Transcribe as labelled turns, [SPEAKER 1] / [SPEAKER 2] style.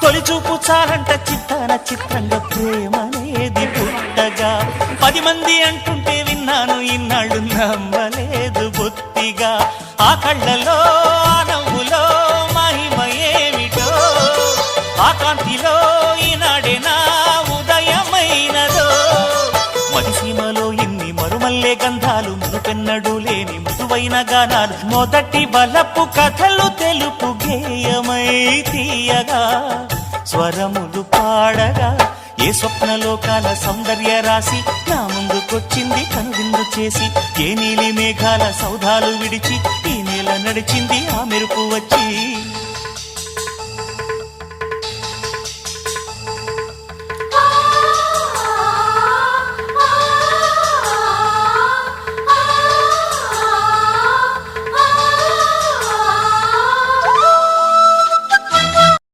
[SPEAKER 1] తొలి చూపు చాలంట చిత్తాన చిత్రంగా ప్రేమనేది పుట్టగా 10 మంది అంటుంటే విన్నాను ఇన్నాళ్ళు నమ్మలేదు బొత్తిగా ఆ కళ్ళలో ఆ నవ్వులో మహిమ ఏమిటో ఆ కాంతిలో ఈనాడే నా ఉదయమైనదో మదిసీమలో ఇన్ని మరుమల్లే గంధాలు మునుపెన్నడు లేని మృదువైన గానాలు మొదటి బలపు కథలు తెలుపు గేయమై తీయగా స్వరములు పాడగా ఏ స్వప్నలోకాల సౌందర్య రాసి నా ముందుకొచ్చింది కనువిందు చేసి ఏ నీలి మేఘాల సౌధాలు విడిచి ఈ నేల నడిచింది ఆ మెరుపు వచ్చి